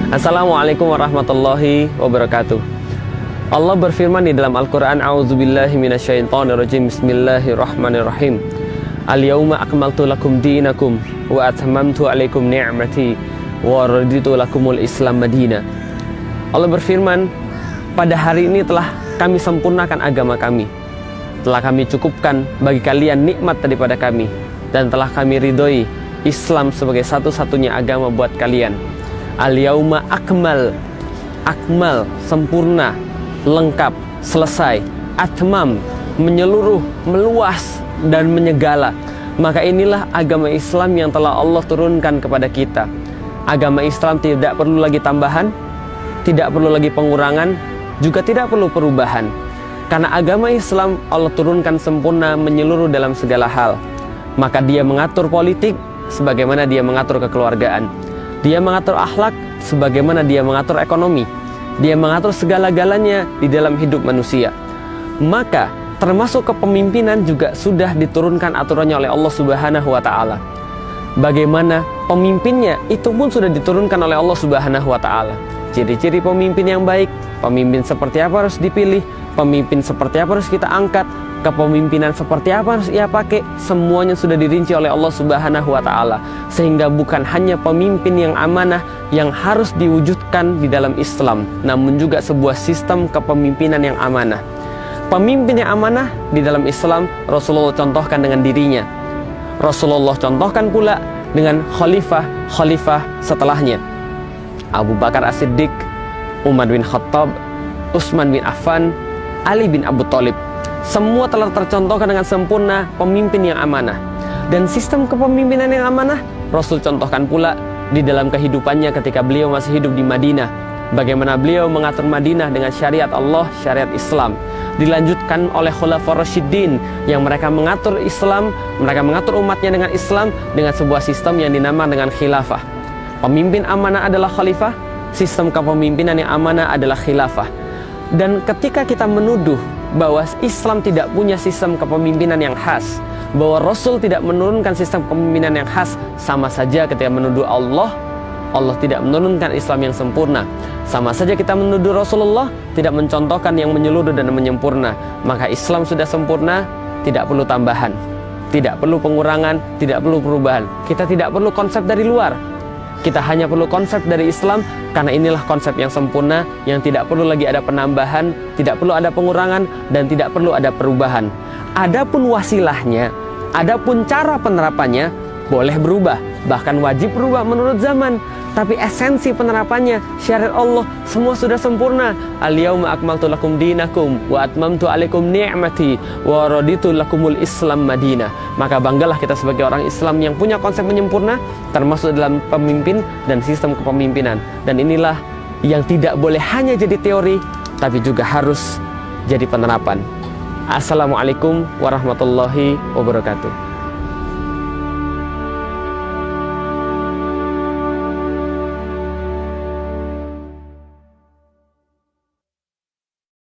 Assalamualaikum warahmatullahi wabarakatuh. Allah berfirman di dalam Al-Quran, A'udzubillahi minasyaitonirrajim, Bismillahirrahmanirrahim. Al-yawma akmaltu lakum dinakum wa atmamtu alaikum ni'mati wa raditu lakumul Islam madina. Allah berfirman, pada hari ini telah kami sempurnakan agama kami, telah kami cukupkan bagi kalian nikmat daripada kami, dan telah kami ridhoi Islam sebagai satu-satunya agama buat kalian. Al-yauma akmal, sempurna, lengkap, selesai. Atmam, menyeluruh, meluas, dan menyegala. Maka inilah agama Islam yang telah Allah turunkan kepada kita. Agama Islam tidak perlu lagi tambahan, tidak perlu lagi pengurangan, juga tidak perlu perubahan. Karena agama Islam Allah turunkan sempurna, menyeluruh dalam segala hal. Maka dia mengatur politik sebagaimana dia mengatur kekeluargaan. Dia mengatur akhlak sebagaimana dia mengatur ekonomi. Dia mengatur segala-galanya di dalam hidup manusia. Maka termasuk kepemimpinan juga sudah diturunkan aturannya oleh Allah Subhanahu wa taala. Bagaimana pemimpinnya itu pun sudah diturunkan oleh Allah Subhanahu wa taala. Ciri-ciri pemimpin yang baik, pemimpin seperti apa harus dipilih, pemimpin seperti apa harus kita angkat, kepemimpinan seperti apa harus ia pakai, semuanya sudah dirinci oleh Allah Subhanahu wa taala. Sehingga bukan hanya pemimpin yang amanah yang harus diwujudkan di dalam Islam, namun juga sebuah sistem kepemimpinan yang amanah. Pemimpin yang amanah di dalam Islam Rasulullah contohkan dengan dirinya. Rasulullah contohkan pula dengan khalifah setelahnya. Abu Bakar As-Siddiq, Umar bin Khattab, Utsman bin Affan, Ali bin Abu Thalib. Semua telah tercontohkan dengan sempurna pemimpin yang amanah. Dan sistem kepemimpinan yang amanah Rasul contohkan pula di dalam kehidupannya ketika beliau masih hidup di Madinah. Bagaimana beliau mengatur Madinah dengan syariat Allah, syariat Islam. Dilanjutkan oleh Khulafaur Rasyidin yang mereka mengatur Islam, mereka mengatur umatnya dengan Islam dengan sebuah sistem yang dinamakan dengan khilafah. Pemimpin amanah adalah khalifah, sistem kepemimpinan yang amanah adalah khilafah. Dan ketika kita menuduh bahwa Islam tidak punya sistem kepemimpinan yang khas, bahwa Rasul tidak menurunkan sistem kepemimpinan yang khas, sama saja ketika menuduh Allah tidak menurunkan Islam yang sempurna. Sama saja kita menuduh Rasulullah tidak mencontohkan yang menyeluruh dan menyempurna. Maka Islam sudah sempurna, tidak perlu tambahan, tidak perlu pengurangan, tidak perlu perubahan. Kita tidak perlu konsep dari luar, kita hanya perlu konsep dari Islam. Karena inilah konsep yang sempurna, yang tidak perlu lagi ada penambahan, tidak perlu ada pengurangan, dan tidak perlu ada perubahan. Adapun wasilahnya, adapun cara penerapannya boleh berubah, bahkan wajib berubah menurut zaman. Tapi esensi penerapannya, syariat Allah semua sudah sempurna. Al-yawma akmaltu lakum dinakum wa atmamtu alaikum ni'mati wa raditu lakumul Islam madina. Maka banggalah kita sebagai orang Islam yang punya konsep menyempurna, termasuk dalam pemimpin dan sistem kepemimpinan. Dan inilah yang tidak boleh hanya jadi teori, tapi juga harus jadi penerapan. Assalamualaikum warahmatullahi wabarakatuh.